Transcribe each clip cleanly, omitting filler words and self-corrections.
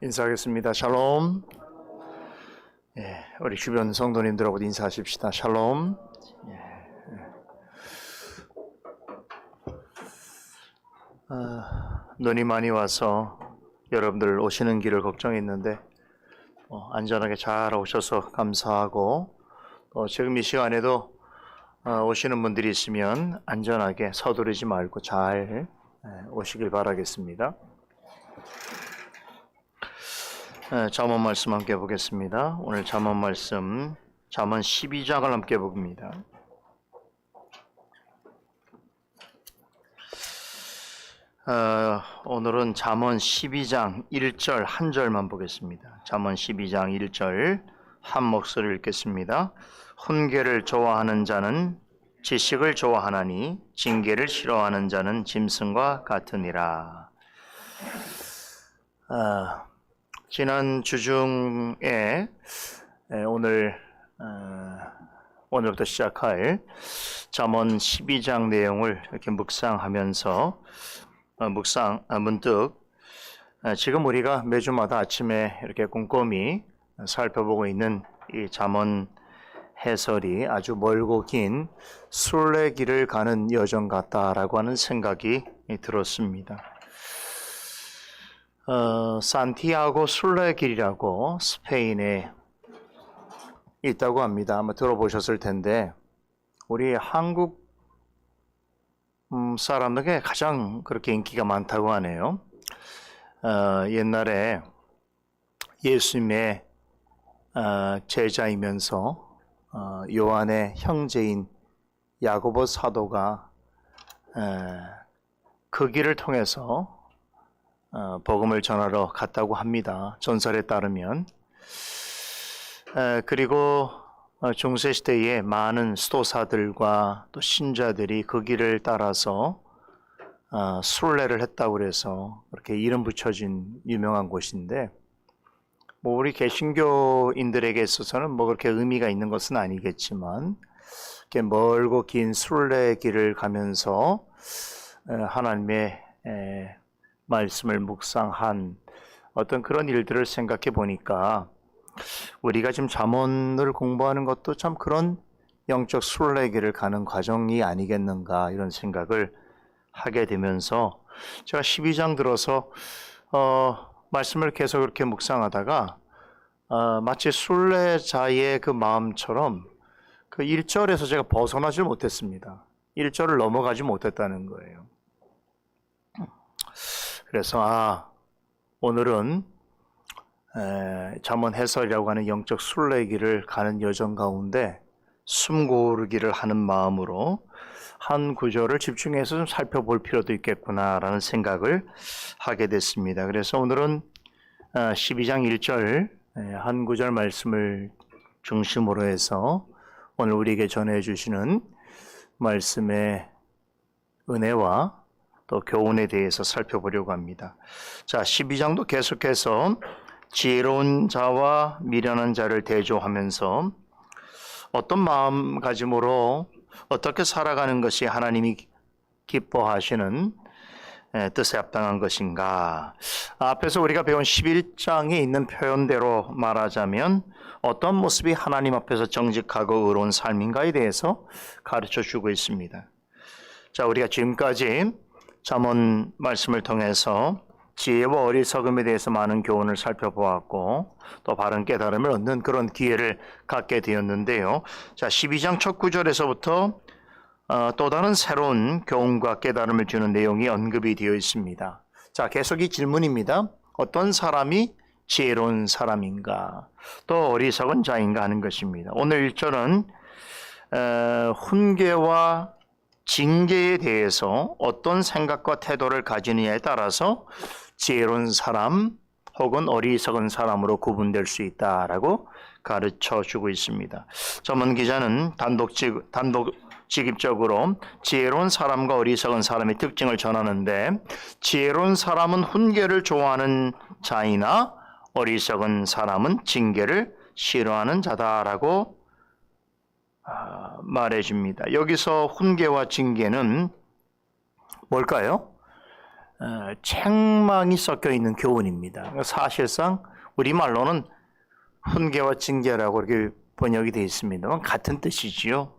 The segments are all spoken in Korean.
인사하겠습니다. 샬롬. 우리 주변 성도님들하고 인사하십시다. 샬롬. 눈이 많이 와서 여러분들 오시는 길을 걱정했는데 안전하게 잘 오셔서 감사하고, 지금 이 시간에도 오시는 분들이 있으면 안전하게 서두르지 말고 잘 오시길 바라겠습니다. 잠언 말씀 함께 보겠습니다. 오늘 잠언 말씀 잠언 12장을 함께 봅니다. 오늘은 잠언 12장 1절 한 절만 보겠습니다. 잠언 12장 1절 한 목소리를 읽겠습니다. 훈계를 좋아하는 자는 지식을 좋아하나니 징계를 싫어하는 자는 짐승과 같으니라. 지난 주중에 오늘부터 시작할 잠언 12장 내용을 이렇게 묵상하면서 문득 지금 우리가 매주마다 아침에 이렇게 꼼꼼히 살펴보고 있는 이 잠언 해설이 아주 멀고 긴 순례길을 가는 여정 같다라고 하는 생각이 들었습니다. 산티아고 순례길이라고 스페인에 있다고 합니다. 아마 들어보셨을 텐데 우리 한국 사람에게 가장 그렇게 인기가 많다고 하네요. 옛날에 예수님의 제자이면서 요한의 형제인 야고보 사도가 그 길을 통해서 복음을 전하러 갔다고 합니다. 전설에 따르면. 그리고 중세시대에 많은 수도사들과 또 신자들이 그 길을 따라서 순례를 했다고 그래서 그렇게 이름 붙여진 유명한 곳인데, 우리 개신교인들에게 있어서는 그렇게 의미가 있는 것은 아니겠지만, 이렇게 멀고 긴 순례길을 가면서 하나님의 말씀을 묵상한 어떤 그런 일들을 생각해 보니까 우리가 지금 잠언을 공부하는 것도 참 그런 영적 순례길을 가는 과정이 아니겠는가, 이런 생각을 하게 되면서 제가 12장 들어서 말씀을 계속 이렇게 묵상하다가 마치 순례자의 그 마음처럼 그 1절에서 제가 벗어나질 못했습니다. 1절을 넘어가지 못했다는 거예요. 그래서 오늘은 잠언 해설이라고 하는 영적 순례길을 가는 여정 가운데 숨고르기를 하는 마음으로 한 구절을 집중해서 좀 살펴볼 필요도 있겠구나라는 생각을 하게 됐습니다. 그래서 오늘은 12장 1절 한 구절 말씀을 중심으로 해서 오늘 우리에게 전해주시는 말씀의 은혜와 또 교훈에 대해서 살펴보려고 합니다. 자, 12장도 계속해서 지혜로운 자와 미련한 자를 대조하면서 어떤 마음가짐으로 어떻게 살아가는 것이 하나님이 기뻐하시는 뜻에 합당한 것인가. 앞에서 우리가 배운 11장에 있는 표현대로 말하자면 어떤 모습이 하나님 앞에서 정직하고 의로운 삶인가에 대해서 가르쳐주고 있습니다. 자, 우리가 지금까지 잠언 말씀을 통해서 지혜와 어리석음에 대해서 많은 교훈을 살펴보았고 또 바른 깨달음을 얻는 그런 기회를 갖게 되었는데요. 자, 12장 첫 구절에서부터 또 다른 새로운 교훈과 깨달음을 주는 내용이 언급이 되어 있습니다. 자, 계속 이 질문입니다. 어떤 사람이 지혜로운 사람인가, 또 어리석은 자인가 하는 것입니다. 오늘 1절은 훈계와 징계에 대해서 어떤 생각과 태도를 가지느냐에 따라서 지혜로운 사람 혹은 어리석은 사람으로 구분될 수 있다라고 가르쳐주고 있습니다. 전문 기자는 단독직입적으로 지혜로운 사람과 어리석은 사람의 특징을 전하는데, 지혜로운 사람은 훈계를 좋아하는 자이나 어리석은 사람은 징계를 싫어하는 자다라고 말해줍니다. 여기서 훈계와 징계는 뭘까요? 책망이 섞여 있는 교훈입니다. 사실상 우리말로는 훈계와 징계라고 이렇게 번역이 되어 있습니다만 같은 뜻이지요.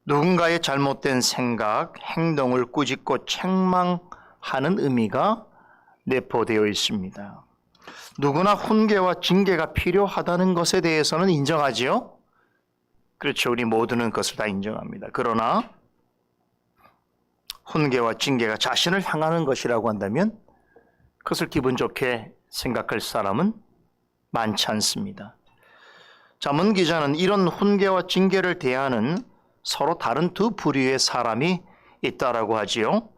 누군가의 잘못된 생각, 행동을 꾸짖고 책망하는 의미가 내포되어 있습니다. 누구나 훈계와 징계가 필요하다는 것에 대해서는 인정하지요. 그렇죠. 우리 모두는 그것을 다 인정합니다. 그러나 훈계와 징계가 자신을 향하는 것이라고 한다면 그것을 기분 좋게 생각할 사람은 많지 않습니다. 잠언 기자는 이런 훈계와 징계를 대하는 서로 다른 두 부류의 사람이 있다라고 하지요.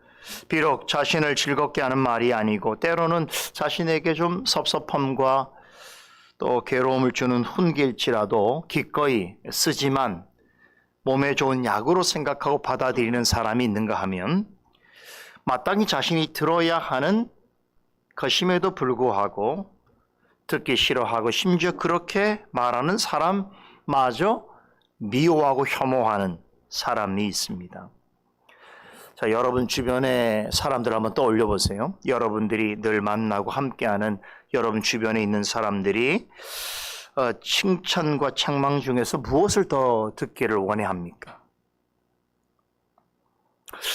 비록 자신을 즐겁게 하는 말이 아니고 때로는 자신에게 좀 섭섭함과 또 괴로움을 주는 훈계일지라도 기꺼이 쓰지만 몸에 좋은 약으로 생각하고 받아들이는 사람이 있는가 하면 마땅히 자신이 들어야 하는 것임에도 불구하고 듣기 싫어하고 심지어 그렇게 말하는 사람마저 미워하고 혐오하는 사람이 있습니다. 자, 여러분 주변의 사람들 한번 떠올려 보세요. 여러분들이 늘 만나고 함께하는 여러분 주변에 있는 사람들이 칭찬과 책망 중에서 무엇을 더 듣기를 원해합니까?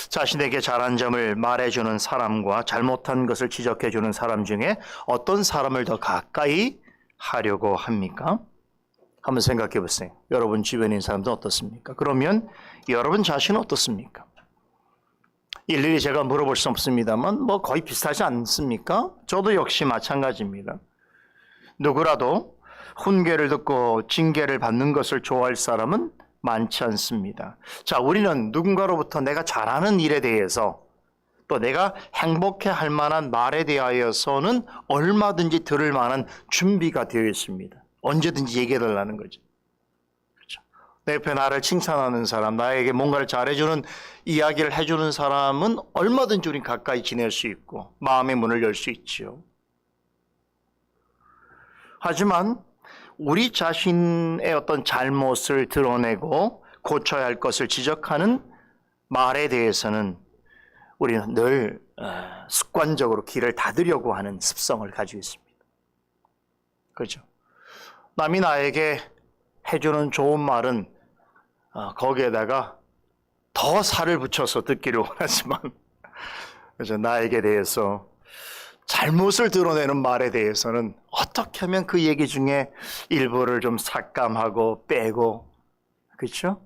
자신에게 잘한 점을 말해주는 사람과 잘못한 것을 지적해주는 사람 중에 어떤 사람을 더 가까이 하려고 합니까? 한번 생각해 보세요. 여러분 주변에 있는 사람도 어떻습니까? 그러면 여러분 자신은 어떻습니까? 일일이 제가 물어볼 수 없습니다만 뭐 거의 비슷하지 않습니까? 저도 역시 마찬가지입니다. 누구라도 훈계를 듣고 징계를 받는 것을 좋아할 사람은 많지 않습니다. 자, 우리는 누군가로부터 내가 잘하는 일에 대해서 또 내가 행복해 할 만한 말에 대하여서는 얼마든지 들을 만한 준비가 되어 있습니다. 언제든지 얘기해 달라는 거죠. 그렇죠? 내 옆에 나를 칭찬하는 사람, 나에게 뭔가를 잘해주는 이야기를 해주는 사람은 얼마든지 우린 가까이 지낼 수 있고 마음의 문을 열 수 있지요. 하지만 우리 자신의 어떤 잘못을 드러내고 고쳐야 할 것을 지적하는 말에 대해서는 우리는 늘 습관적으로 귀를 닫으려고 하는 습성을 가지고 있습니다. 그렇죠? 남이 나에게 해주는 좋은 말은 거기에다가 더 살을 붙여서 듣기를 원하지만 그래서 나에게 대해서 잘못을 드러내는 말에 대해서는 어떻게 하면 그 얘기 중에 일부를 좀 삭감하고 빼고 그렇죠?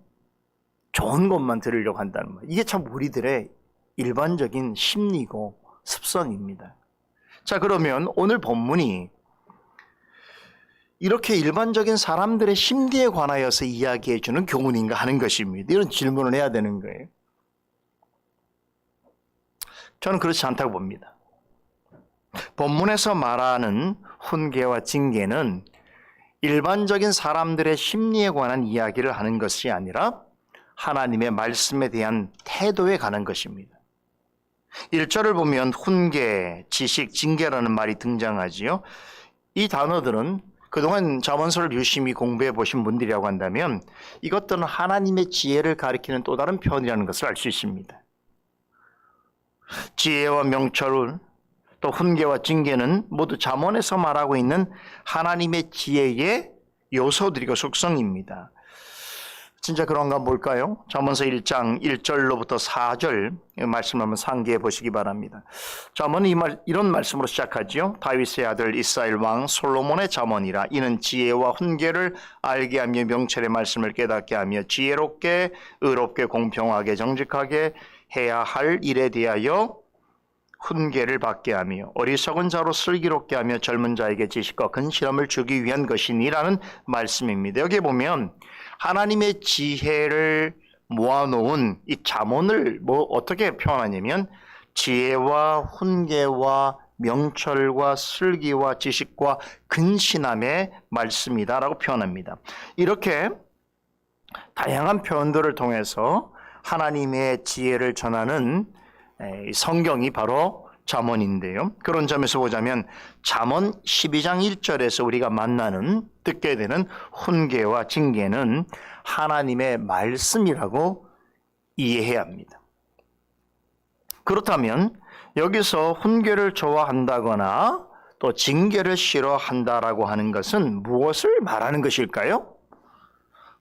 좋은 것만 들으려고 한다는 말. 이게 참 우리들의 일반적인 심리고 습성입니다. 자, 그러면 오늘 본문이 이렇게 일반적인 사람들의 심리에 관하여서 이야기해 주는 교훈인가 하는 것입니다. 이런 질문을 해야 되는 거예요. 저는 그렇지 않다고 봅니다. 본문에서 말하는 훈계와 징계는 일반적인 사람들의 심리에 관한 이야기를 하는 것이 아니라 하나님의 말씀에 대한 태도에 관한 것입니다. 1절을 보면 훈계, 지식, 징계라는 말이 등장하지요. 이 단어들은 그동안 잠언서를 유심히 공부해 보신 분들이라고 한다면 이것들은 하나님의 지혜를 가리키는 또 다른 표현이라는 것을 알 수 있습니다. 지혜와 명철, 또 훈계와 징계는 모두 잠언에서 말하고 있는 하나님의 지혜의 요소들이고 속성입니다. 진짜 그런가 볼까요? 잠언서 1장 1절로부터 4절 말씀을 한번 상기해 보시기 바랍니다. 잠언은 이런 말씀으로 시작하지요. 다윗의 아들 이스라엘 왕 솔로몬의 잠언이라. 이는 지혜와 훈계를 알게 하며 명철의 말씀을 깨닫게 하며 지혜롭게 의롭게 공평하게 정직하게 해야 할 일에 대하여 훈계를 받게 하며 어리석은 자로 슬기롭게 하며 젊은 자에게 지식과 근실함을 주기 위한 것이니라는 말씀입니다. 여기 보면 하나님의 지혜를 모아놓은 이 잠언을 어떻게 표현하냐면 지혜와 훈계와 명철과 슬기와 지식과 근신함의 말씀이다라고 표현합니다. 이렇게 다양한 표현들을 통해서 하나님의 지혜를 전하는 성경이 바로 잠언인데요. 그런 점에서 보자면 잠언 12장 1절에서 우리가 듣게 되는 훈계와 징계는 하나님의 말씀이라고 이해해야 합니다. 그렇다면 여기서 훈계를 좋아한다거나 또 징계를 싫어한다라고 하는 것은 무엇을 말하는 것일까요?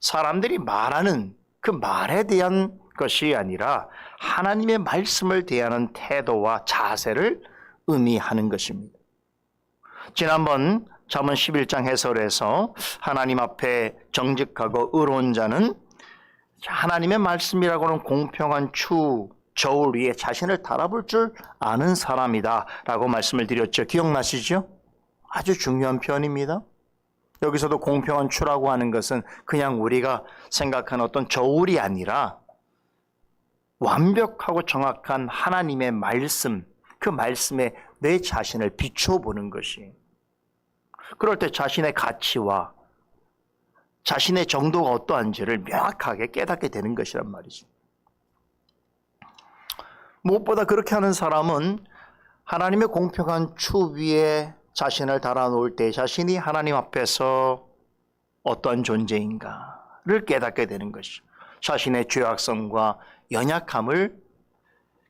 사람들이 말하는 그 말에 대한 것이 아니라 하나님의 말씀을 대하는 태도와 자세를 의미하는 것입니다. 지난번 잠언 11장 해설에서 하나님 앞에 정직하고 의로운 자는 하나님의 말씀이라고는 공평한 저울 위에 자신을 달아볼 줄 아는 사람이다 라고 말씀을 드렸죠. 기억나시죠? 아주 중요한 표현입니다. 여기서도 공평한 추라고 하는 것은 그냥 우리가 생각하는 어떤 저울이 아니라 완벽하고 정확한 하나님의 말씀, 그 말씀에 내 자신을 비춰보는 것이, 그럴 때 자신의 가치와 자신의 정도가 어떠한지를 명확하게 깨닫게 되는 것이란 말이죠. 무엇보다 그렇게 하는 사람은 하나님의 공평한 추 위에 자신을 달아놓을 때 자신이 하나님 앞에서 어떠한 존재인가를 깨닫게 되는 것이죠. 자신의 죄악성과 연약함을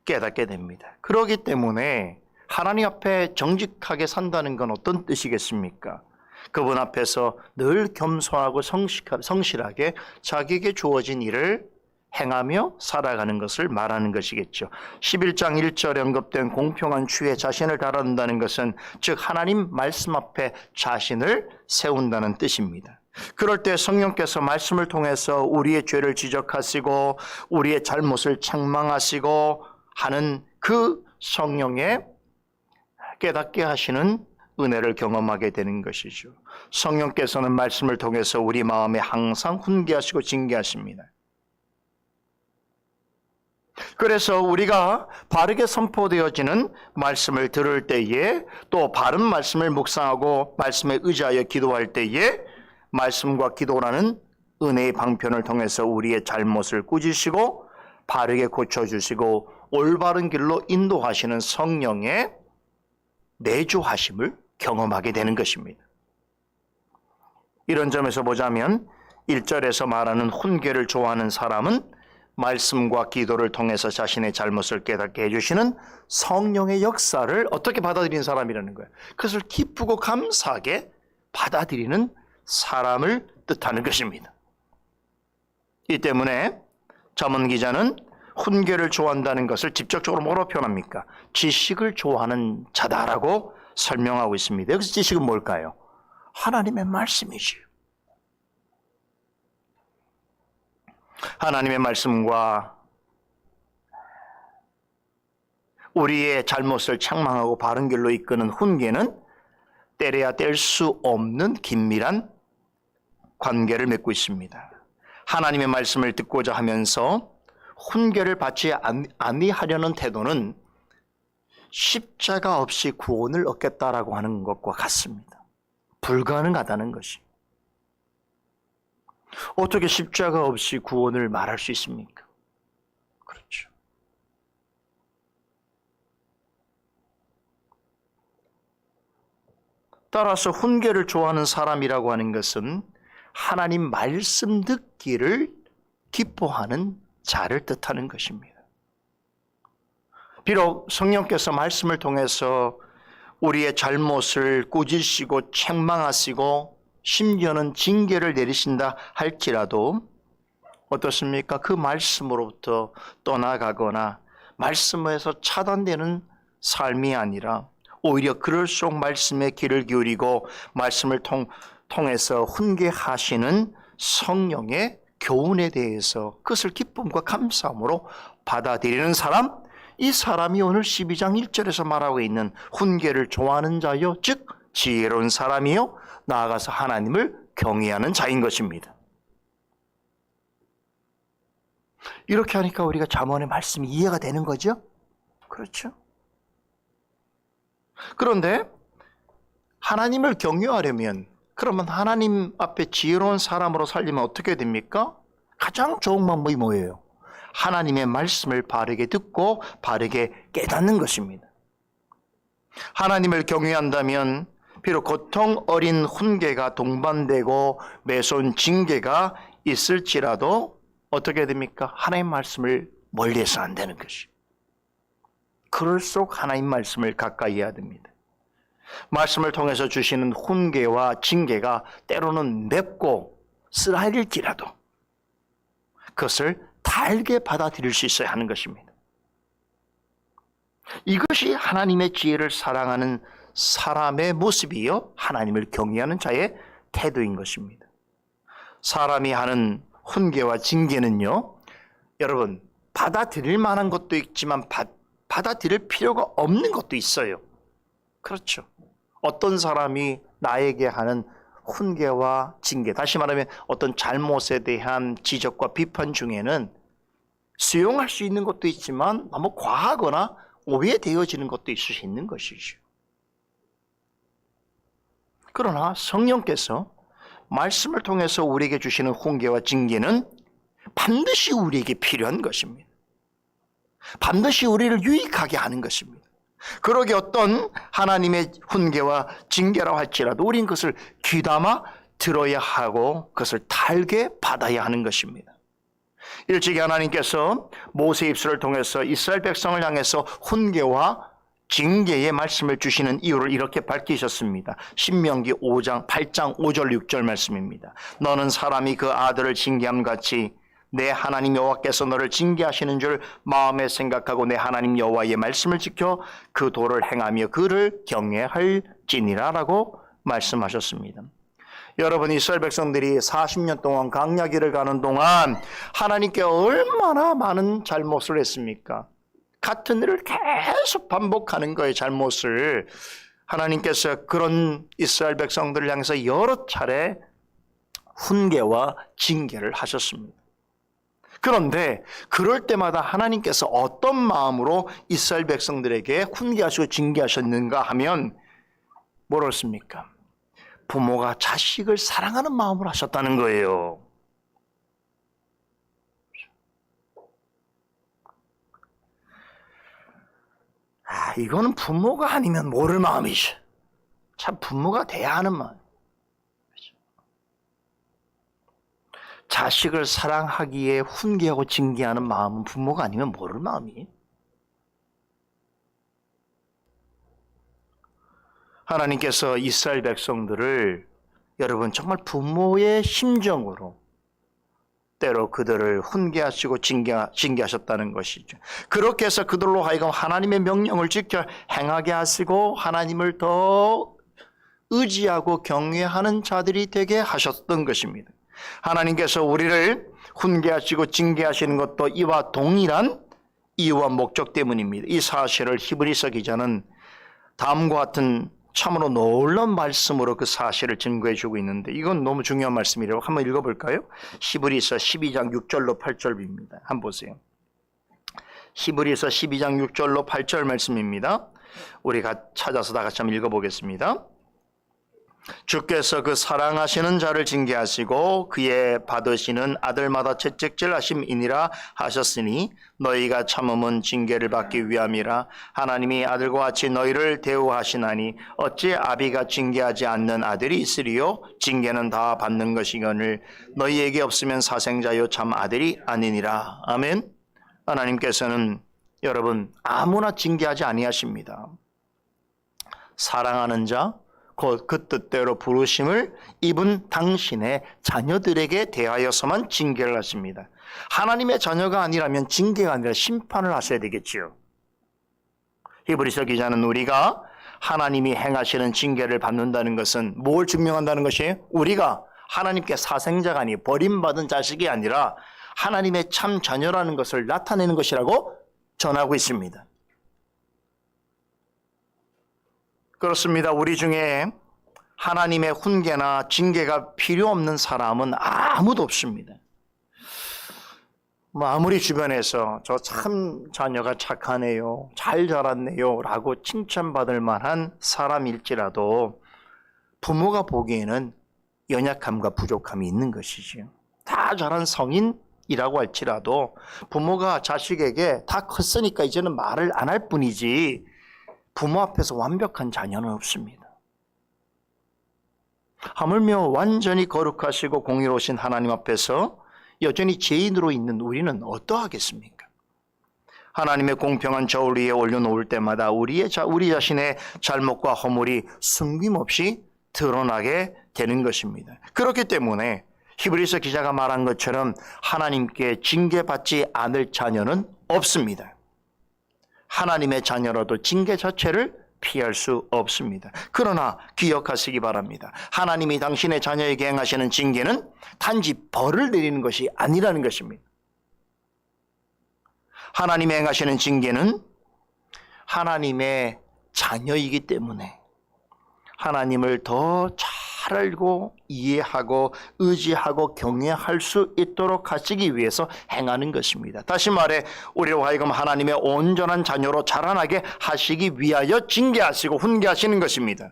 깨닫게 됩니다. 그렇기 때문에 하나님 앞에 정직하게 산다는 건 어떤 뜻이겠습니까? 그분 앞에서 늘 겸손하고 성실하게 자기에게 주어진 일을 행하며 살아가는 것을 말하는 것이겠죠. 11장 1절에 언급된 공평한 추에 자신을 달아놓는다는 것은 즉 하나님 말씀 앞에 자신을 세운다는 뜻입니다. 그럴 때 성령께서 말씀을 통해서 우리의 죄를 지적하시고 우리의 잘못을 책망하시고 하는 그 성령의 깨닫게 하시는 은혜를 경험하게 되는 것이죠. 성령께서는 말씀을 통해서 우리 마음에 항상 훈계하시고 징계하십니다. 그래서 우리가 바르게 선포되어지는 말씀을 들을 때에 또 바른 말씀을 묵상하고 말씀에 의지하여 기도할 때에 말씀과 기도라는 은혜의 방편을 통해서 우리의 잘못을 꾸짖으시고 바르게 고쳐주시고 올바른 길로 인도하시는 성령의 내주하심을 경험하게 되는 것입니다. 이런 점에서 보자면 1절에서 말하는 훈계를 좋아하는 사람은 말씀과 기도를 통해서 자신의 잘못을 깨닫게 해주시는 성령의 역사를 어떻게 받아들이는 사람이라는 거예요. 그것을 기쁘고 감사하게 받아들이는 사람을 뜻하는 것입니다. 이 때문에 잠언 기자는 훈계를 좋아한다는 것을 직접적으로 뭐로 표현합니까? 지식을 좋아하는 자다라고 설명하고 있습니다. 여기서 지식은 뭘까요? 하나님의 말씀이지요. 하나님의 말씀과 우리의 잘못을 책망하고 바른 길로 이끄는 훈계는 때려야 뗄 수 없는 긴밀한 관계를 맺고 있습니다. 하나님의 말씀을 듣고자 하면서 훈계를 받지 아니하려는 태도는 십자가 없이 구원을 얻겠다라고 하는 것과 같습니다. 불가능하다는 것이. 어떻게 십자가 없이 구원을 말할 수 있습니까? 그렇죠. 따라서 훈계를 좋아하는 사람이라고 하는 것은 하나님 말씀 듣기를 기뻐하는 자를 뜻하는 것입니다. 비록 성령께서 말씀을 통해서 우리의 잘못을 꾸짖으시고 책망하시고 심지어는 징계를 내리신다 할지라도 어떻습니까? 그 말씀으로부터 떠나가거나 말씀에서 차단되는 삶이 아니라 오히려 그럴수록 말씀에 귀를 기울이고 말씀을 통해서 훈계하시는 성령의 교훈에 대해서 그것을 기쁨과 감사함으로 받아들이는 사람, 이 사람이 오늘 12장 1절에서 말하고 있는 훈계를 좋아하는 자요, 즉 지혜로운 사람이요, 나아가서 하나님을 경외하는 자인 것입니다. 이렇게 하니까 우리가 잠언의 말씀이 이해가 되는 거죠? 그렇죠? 그런데 하나님을 경외하려면, 그러면 하나님 앞에 지혜로운 사람으로 살려면 어떻게 됩니까? 가장 좋은 방법이 뭐예요? 하나님의 말씀을 바르게 듣고 바르게 깨닫는 것입니다. 하나님을 경외한다면 비록 고통 어린 훈계가 동반되고 매서운 징계가 있을지라도 어떻게 됩니까? 하나님의 말씀을 멀리해서 안 되는 것이. 그럴수록 하나님 말씀을 가까이 해야 됩니다. 말씀을 통해서 주시는 훈계와 징계가 때로는 맵고 쓰라릴지라도 그것을 달게 받아들일 수 있어야 하는 것입니다. 이것이 하나님의 지혜를 사랑하는 사람의 모습이요, 하나님을 경외하는 자의 태도인 것입니다. 사람이 하는 훈계와 징계는요, 여러분, 받아들일 만한 것도 있지만 받아들일 필요가 없는 것도 있어요. 그렇죠. 어떤 사람이 나에게 하는 훈계와 징계, 다시 말하면 어떤 잘못에 대한 지적과 비판 중에는 수용할 수 있는 것도 있지만 너무 과하거나 오해되어지는 것도 있을 수 있는 것이죠. 그러나 성령께서 말씀을 통해서 우리에게 주시는 훈계와 징계는 반드시 우리에게 필요한 것입니다. 반드시 우리를 유익하게 하는 것입니다. 그러게 어떤 하나님의 훈계와 징계라고 할지라도 우리는 그것을 귀담아 들어야 하고 그것을 달게 받아야 하는 것입니다. 일찍이 하나님께서 모세 입술을 통해서 이스라엘 백성을 향해서 훈계와 징계의 말씀을 주시는 이유를 이렇게 밝히셨습니다. 신명기 8장 5절 6절 말씀입니다. 너는 사람이 그 아들을 징계함 같이 내 하나님 여호와께서 너를 징계하시는 줄 마음에 생각하고 내 하나님 여호와의 말씀을 지켜 그 도를 행하며 그를 경외할지니라 라고 말씀하셨습니다. 여러분, 이스라엘 백성들이 40년 동안 광야길을 가는 동안 하나님께 얼마나 많은 잘못을 했습니까? 같은 일을 계속 반복하는 거예요. 잘못을. 하나님께서 그런 이스라엘 백성들을 향해서 여러 차례 훈계와 징계를 하셨습니다. 그런데 그럴 때마다 하나님께서 어떤 마음으로 이스라엘 백성들에게 훈계하시고 징계하셨는가 하면 뭐랬습니까? 부모가 자식을 사랑하는 마음으로 하셨다는 거예요. 이거는 부모가 아니면 모를 마음이죠. 참 부모가 돼야 하는 마음. 자식을 사랑하기에 훈계하고 징계하는 마음은 부모가 아니면 모를 마음이에요. 하나님께서 이스라엘 백성들을 여러분 정말 부모의 심정으로 때로 그들을 훈계하시고 징계하셨다는 것이죠. 그렇게 해서 그들로 하여금 하나님의 명령을 지켜 행하게 하시고 하나님을 더 의지하고 경외하는 자들이 되게 하셨던 것입니다. 하나님께서 우리를 훈계하시고 징계하시는 것도 이와 동일한 이유와 목적 때문입니다. 이 사실을 히브리서 기자는 다음과 같은 참으로 놀라운 말씀으로 그 사실을 증거해 주고 있는데 이건 너무 중요한 말씀이라고 한번 읽어볼까요? 히브리서 12장 6절로 8절입니다. 한번 보세요. 히브리서 12장 6절로 8절 말씀입니다. 우리가 찾아서 다 같이 한번 읽어보겠습니다. 주께서 그 사랑하시는 자를 징계하시고 그의 받으시는 아들마다 채찍질하심이니라 하셨으니 너희가 참음은 징계를 받기 위함이라. 하나님이 아들과 같이 너희를 대우하시나니 어찌 아비가 징계하지 않는 아들이 있으리요? 징계는 다 받는 것이거늘 너희에게 없으면 사생자요 참 아들이 아니니라. 아멘. 하나님께서는 여러분 아무나 징계하지 아니하십니다. 사랑하는 자 곧 그 뜻대로 부르심을 입은 당신의 자녀들에게 대하여서만 징계를 하십니다. 하나님의 자녀가 아니라면 징계가 아니라 심판을 하셔야 되겠지요. 히브리서 기자는 우리가 하나님이 행하시는 징계를 받는다는 것은 뭘 증명한다는 것이에요? 우리가 하나님께 사생자가 아니 버림받은 자식이 아니라 하나님의 참 자녀라는 것을 나타내는 것이라고 전하고 있습니다. 그렇습니다. 우리 중에 하나님의 훈계나 징계가 필요 없는 사람은 아무도 없습니다. 아무리 주변에서 저 참 자녀가 착하네요, 잘 자랐네요 라고 칭찬받을 만한 사람일지라도 부모가 보기에는 연약함과 부족함이 있는 것이지요. 다 자란 성인이라고 할지라도 부모가 자식에게 다 컸으니까 이제는 말을 안 할 뿐이지 부모 앞에서 완벽한 자녀는 없습니다. 하물며 완전히 거룩하시고 공의로우신 하나님 앞에서 여전히 죄인으로 있는 우리는 어떠하겠습니까? 하나님의 공평한 저울 위에 올려놓을 때마다 우리 자신의 잘못과 허물이 숨김없이 드러나게 되는 것입니다. 그렇기 때문에 히브리서 기자가 말한 것처럼 하나님께 징계받지 않을 자녀는 없습니다. 하나님의 자녀라도 징계 자체를 피할 수 없습니다. 그러나 기억하시기 바랍니다. 하나님이 당신의 자녀에게 행하시는 징계는 단지 벌을 내리는 것이 아니라는 것입니다. 하나님이 행하시는 징계는 하나님의 자녀이기 때문에 하나님을 더 잘 알고 이해하고 의지하고 경외할 수 있도록 하시기 위해서 행하는 것입니다. 다시 말해 우리로 하여금 하나님의 온전한 자녀로 자라나게 하시기 위하여 징계하시고 훈계하시는 것입니다.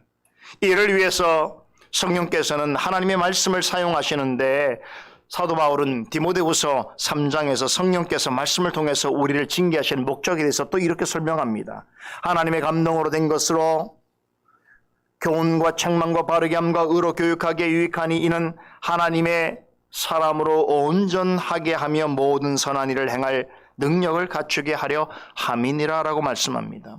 이를 위해서 성령께서는 하나님의 말씀을 사용하시는데 사도 바울은 디모데후서 3장에서 성령께서 말씀을 통해서 우리를 징계하시는 목적에 대해서 또 이렇게 설명합니다. 하나님의 감동으로 된 것으로 교훈과 책망과 바르게 함과 의로 교육하기에 유익하니 이는 하나님의 사람으로 온전하게 하며 모든 선한 일을 행할 능력을 갖추게 하려 함이니라 라고 말씀합니다.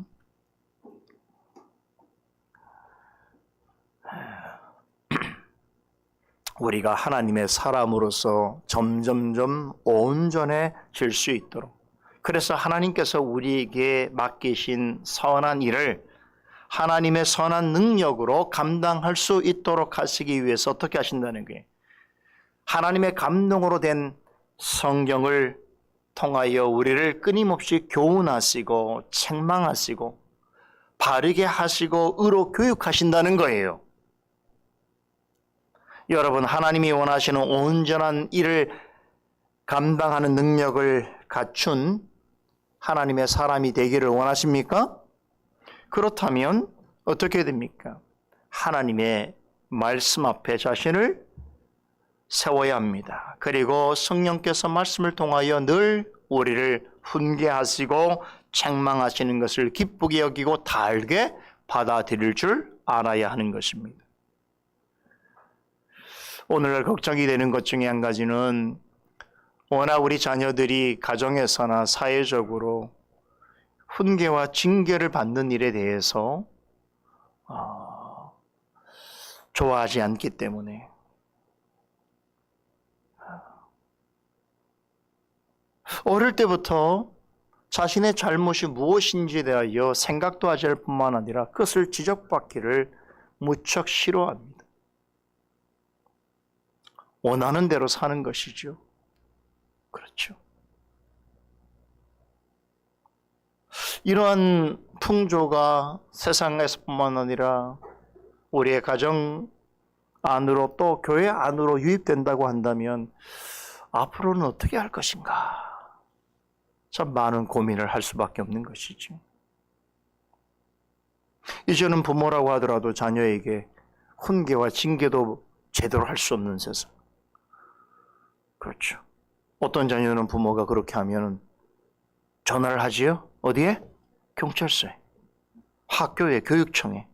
우리가 하나님의 사람으로서 점점점 온전해질 수 있도록, 그래서 하나님께서 우리에게 맡기신 선한 일을 하나님의 선한 능력으로 감당할 수 있도록 하시기 위해서 어떻게 하신다는 거예요? 하나님의 감동으로 된 성경을 통하여 우리를 끊임없이 교훈하시고 책망하시고 바르게 하시고 의로 교육하신다는 거예요. 여러분, 하나님이 원하시는 온전한 일을 감당하는 능력을 갖춘 하나님의 사람이 되기를 원하십니까? 그렇다면 어떻게 됩니까? 하나님의 말씀 앞에 자신을 세워야 합니다. 그리고 성령께서 말씀을 통하여 늘 우리를 훈계하시고 책망하시는 것을 기쁘게 여기고 달게 받아들일 줄 알아야 하는 것입니다. 오늘날 걱정이 되는 것 중에 한 가지는 워낙 우리 자녀들이 가정에서나 사회적으로 훈계와 징계를 받는 일에 대해서 좋아하지 않기 때문에 어릴 때부터 자신의 잘못이 무엇인지에 대하여 생각도 하지 않을 뿐만 아니라 그것을 지적받기를 무척 싫어합니다. 원하는 대로 사는 것이죠. 그렇죠. 이러한 풍조가 세상에서뿐만 아니라 우리의 가정 안으로 또 교회 안으로 유입된다고 한다면 앞으로는 어떻게 할 것인가? 참 많은 고민을 할 수밖에 없는 것이죠. 이제는 부모라고 하더라도 자녀에게 훈계와 징계도 제대로 할 수 없는 세상. 그렇죠. 어떤 자녀는 부모가 그렇게 하면 전화를 하지요? 어디에? 경찰서에, 학교에, 교육청에.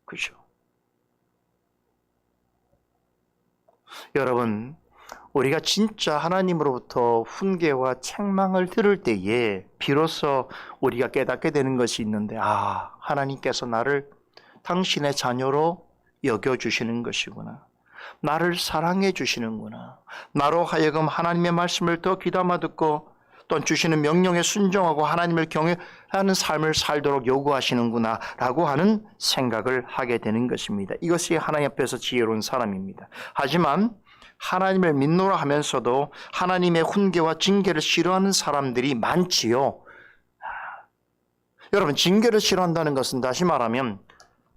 그렇죠. 여러분, 우리가 진짜 하나님으로부터 훈계와 책망을 들을 때에 비로소 우리가 깨닫게 되는 것이 있는데, 하나님께서 나를 당신의 자녀로 여겨주시는 것이구나. 나를 사랑해 주시는구나. 나로 하여금 하나님의 말씀을 더 귀담아 듣고 또는 주시는 명령에 순종하고 하나님을 경외하는 삶을 살도록 요구하시는구나 라고 하는 생각을 하게 되는 것입니다. 이것이 하나님 앞에서 지혜로운 사람입니다. 하지만 하나님을 믿노라 하면서도 하나님의 훈계와 징계를 싫어하는 사람들이 많지요. 여러분, 징계를 싫어한다는 것은 다시 말하면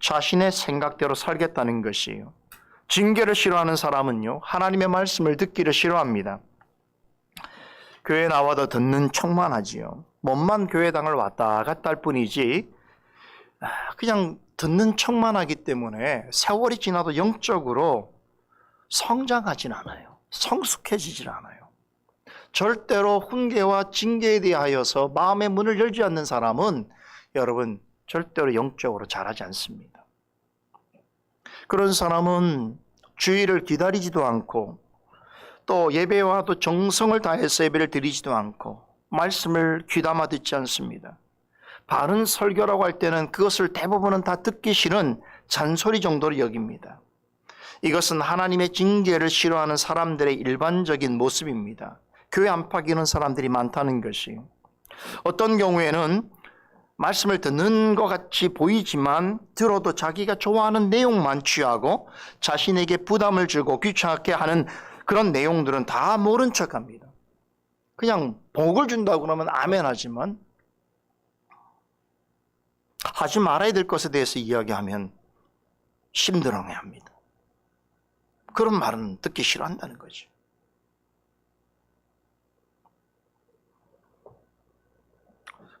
자신의 생각대로 살겠다는 것이에요. 징계를 싫어하는 사람은요, 하나님의 말씀을 듣기를 싫어합니다. 교회 나와도 듣는 척만 하지요. 몸만 교회당을 왔다 갔다 할 뿐이지 그냥 듣는 척만 하기 때문에 세월이 지나도 영적으로 성장하진 않아요. 성숙해지질 않아요. 절대로 훈계와 징계에 대하여서 마음의 문을 열지 않는 사람은 여러분 절대로 영적으로 자라지 않습니다. 그런 사람은 주의를 기다리지도 않고 또 예배와도 정성을 다해서 예배를 드리지도 않고 말씀을 귀담아 듣지 않습니다. 바른 설교라고 할 때는 그것을 대부분은 다 듣기 싫은 잔소리 정도로 여깁니다. 이것은 하나님의 징계를 싫어하는 사람들의 일반적인 모습입니다. 교회 안팎이는 사람들이 많다는 것이. 어떤 경우에는 말씀을 듣는 것 같이 보이지만 들어도 자기가 좋아하는 내용만 취하고 자신에게 부담을 주고 귀찮게 하는 그런 내용들은 다 모른 척합니다. 그냥 복을 준다고 그러면 아멘 하지만 하지 말아야 될 것에 대해서 이야기하면 힘들어합니다. 그런 말은 듣기 싫어한다는 거죠.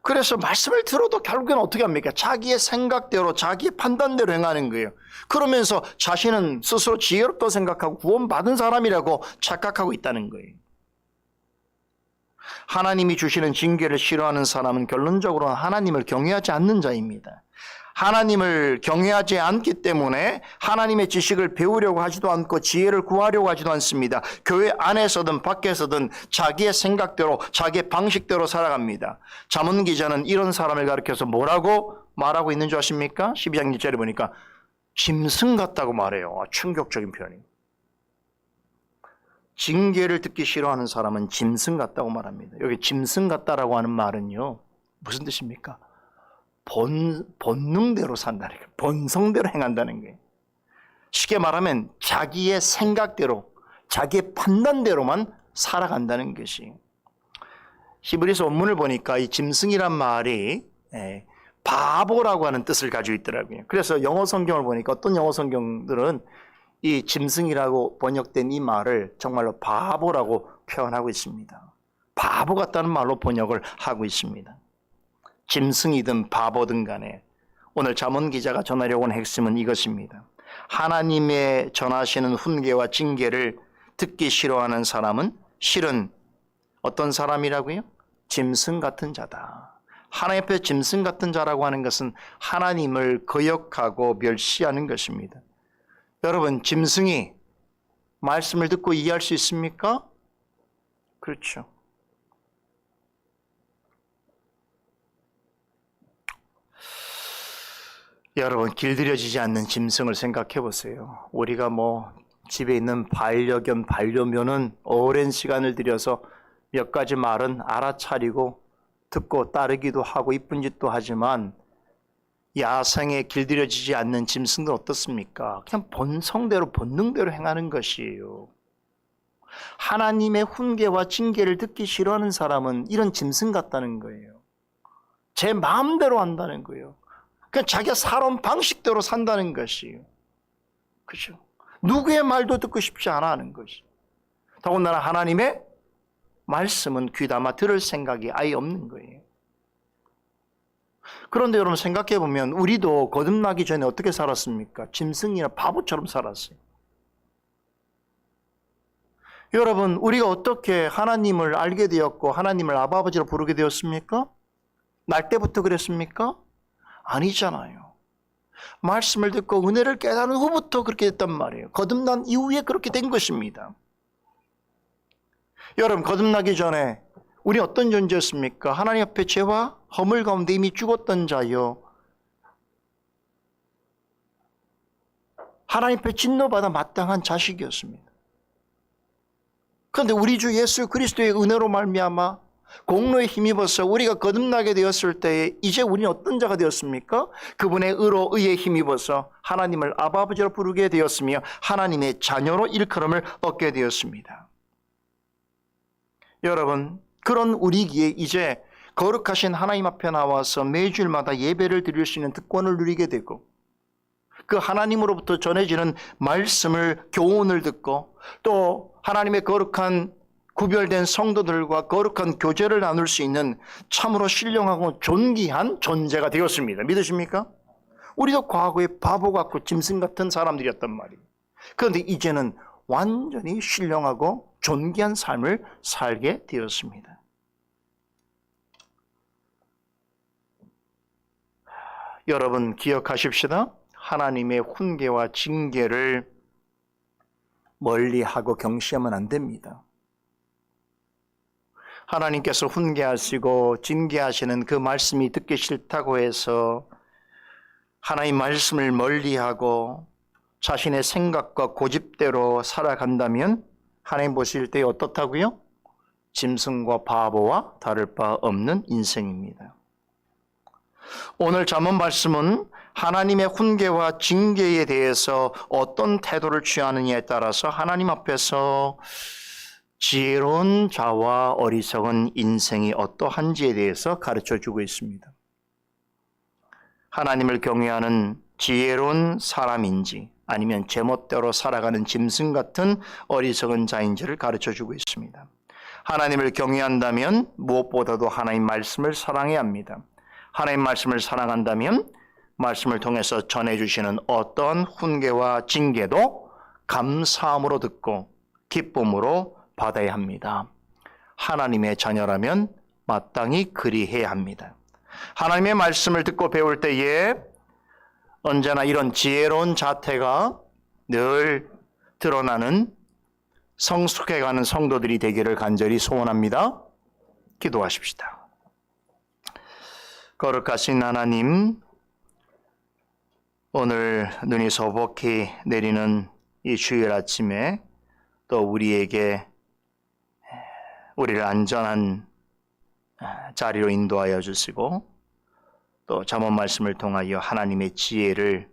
그래서 말씀을 들어도 결국에는 어떻게 합니까? 자기의 생각대로 자기의 판단대로 행하는 거예요. 그러면서 자신은 스스로 지혜롭다고 생각하고 구원받은 사람이라고 착각하고 있다는 거예요. 하나님이 주시는 징계를 싫어하는 사람은 결론적으로 하나님을 경외하지 않는 자입니다. 하나님을 경외하지 않기 때문에 하나님의 지식을 배우려고 하지도 않고 지혜를 구하려고 하지도 않습니다. 교회 안에서든 밖에서든 자기의 생각대로 자기의 방식대로 살아갑니다. 잠언 기자는 이런 사람을 가리켜서 뭐라고 말하고 있는 줄 아십니까? 12장 1절에 보니까 짐승 같다고 말해요. 충격적인 표현입니다. 징계를 듣기 싫어하는 사람은 짐승 같다고 말합니다. 여기 짐승 같다라고 하는 말은요, 무슨 뜻입니까? 본능대로 산다는 거예요. 본성대로 행한다는 거예요. 쉽게 말하면 자기의 생각대로, 자기의 판단대로만 살아간다는 것이. 히브리서 원문을 보니까 이 짐승이란 말이 바보라고 하는 뜻을 가지고 있더라고요. 그래서 영어 성경을 보니까 어떤 영어 성경들은 이 짐승이라고 번역된 이 말을 정말로 바보라고 표현하고 있습니다. 바보 같다는 말로 번역을 하고 있습니다. 짐승이든 바보든 간에 오늘 잠언 기자가 전하려고 하는 핵심은 이것입니다. 하나님의 전하시는 훈계와 징계를 듣기 싫어하는 사람은 실은 어떤 사람이라고요? 짐승 같은 자다. 하나님 앞에 짐승 같은 자라고 하는 것은 하나님을 거역하고 멸시하는 것입니다. 여러분, 짐승이 말씀을 듣고 이해할 수 있습니까? 그렇죠. 여러분, 길들여지지 않는 짐승을 생각해 보세요. 우리가 집에 있는 반려견, 반려묘는 오랜 시간을 들여서 몇 가지 말은 알아차리고 듣고 따르기도 하고 이쁜 짓도 하지만 야생에 길들여지지 않는 짐승들 어떻습니까? 그냥 본성대로 본능대로 행하는 것이에요. 하나님의 훈계와 징계를 듣기 싫어하는 사람은 이런 짐승 같다는 거예요. 제 마음대로 한다는 거예요. 그냥 자기가 살아온 방식대로 산다는 것이에요. 그렇죠? 누구의 말도 듣고 싶지 않아 하는 것이. 더군다나 하나님의 말씀은 귀담아 들을 생각이 아예 없는 거예요. 그런데 여러분 생각해 보면 우리도 거듭나기 전에 어떻게 살았습니까? 짐승이나 바보처럼 살았어요. 여러분, 우리가 어떻게 하나님을 알게 되었고 하나님을 아버지로 부르게 되었습니까? 날 때부터 그랬습니까? 아니잖아요. 말씀을 듣고 은혜를 깨달은 후부터 그렇게 됐단 말이에요. 거듭난 이후에 그렇게 된 것입니다. 여러분, 거듭나기 전에 우리 어떤 존재였습니까? 하나님 앞에 죄와 허물 가운데 이미 죽었던 자요. 하나님 앞에 진노받아 마땅한 자식이었습니다. 그런데 우리 주 예수 그리스도의 은혜로 말미암아 공로에 힘입어서 우리가 거듭나게 되었을 때에 이제 우리는 어떤 자가 되었습니까? 그분의 의로 의에 힘입어서 하나님을 아버지로 부르게 되었으며 하나님의 자녀로 일컬음을 얻게 되었습니다. 여러분, 그런 우리기에 이제 거룩하신 하나님 앞에 나와서 매주일마다 예배를 드릴 수 있는 특권을 누리게 되고 그 하나님으로부터 전해지는 말씀을 교훈을 듣고 또 하나님의 거룩한 구별된 성도들과 거룩한 교제를 나눌 수 있는 참으로 신령하고 존귀한 존재가 되었습니다. 믿으십니까? 우리도 과거에 바보 같고 짐승 같은 사람들이었단 말이에요. 그런데 이제는 완전히 신령하고 존귀한 삶을 살게 되었습니다. 여러분 기억하십시다. 하나님의 훈계와 징계를 멀리하고 경시하면 안 됩니다. 하나님께서 훈계하시고 징계하시는 그 말씀이 듣기 싫다고 해서 하나님 말씀을 멀리하고 자신의 생각과 고집대로 살아간다면 하나님 보실 때 어떻다고요? 짐승과 바보와 다를 바 없는 인생입니다. 오늘 잠언 말씀은 하나님의 훈계와 징계에 대해서 어떤 태도를 취하느냐에 따라서 하나님 앞에서 지혜로운 자와 어리석은 인생이 어떠한지에 대해서 가르쳐주고 있습니다. 하나님을 경외하는 지혜로운 사람인지 아니면 제멋대로 살아가는 짐승 같은 어리석은 자인지를 가르쳐주고 있습니다. 하나님을 경외한다면 무엇보다도 하나님 말씀을 사랑해야 합니다. 하나님 말씀을 사랑한다면 말씀을 통해서 전해주시는 어떤 훈계와 징계도 감사함으로 듣고 기쁨으로 받아야 합니다. 하나님의 자녀라면 마땅히 그리해야 합니다. 하나님의 말씀을 듣고 배울 때에 언제나 이런 지혜로운 자태가 늘 드러나는 성숙해가는 성도들이 되기를 간절히 소원합니다. 기도하십시다. 거룩하신 하나님, 오늘 눈이 소복히 내리는 이 주일 아침에 또 우리에게 우리를 안전한 자리로 인도하여 주시고 또 잠언 말씀을 통하여 하나님의 지혜를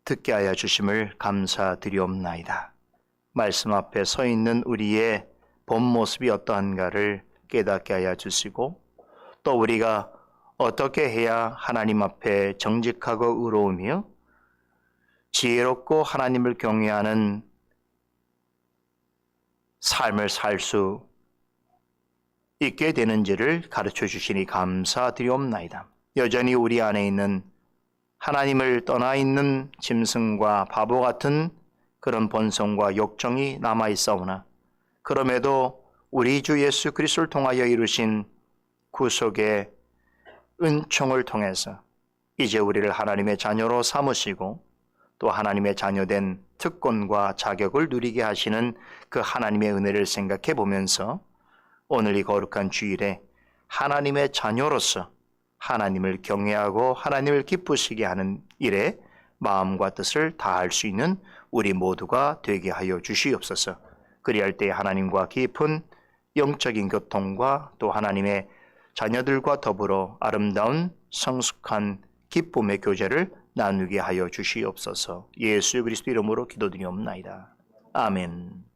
듣게 하여 주심을 감사드리옵나이다. 말씀 앞에 서 있는 우리의 본 모습이 어떠한가를 깨닫게 하여 주시고 또 우리가 어떻게 해야 하나님 앞에 정직하고 의로우며 지혜롭고 하나님을 경외하는 삶을 살 수 있게 되는지를 가르쳐 주시니 감사드리옵나이다. 여전히 우리 안에 있는 하나님을 떠나 있는 짐승과 바보 같은 그런 본성과 욕정이 남아 있사오나 그럼에도 우리 주 예수 그리스도를 통하여 이루신 구속의 은총을 통해서 이제 우리를 하나님의 자녀로 삼으시고 또 하나님의 자녀된 특권과 자격을 누리게 하시는 그 하나님의 은혜를 생각해 보면서 오늘 이 거룩한 주일에 하나님의 자녀로서 하나님을 경외하고 하나님을 기쁘시게 하는 일에 마음과 뜻을 다할 수 있는 우리 모두가 되게 하여 주시옵소서. 그리할 때 하나님과 깊은 영적인 교통과 또 하나님의 자녀들과 더불어 아름다운 성숙한 기쁨의 교제를 나누게 하여 주시옵소서. 예수 그리스도 이름으로 기도드리옵나이다. 아멘.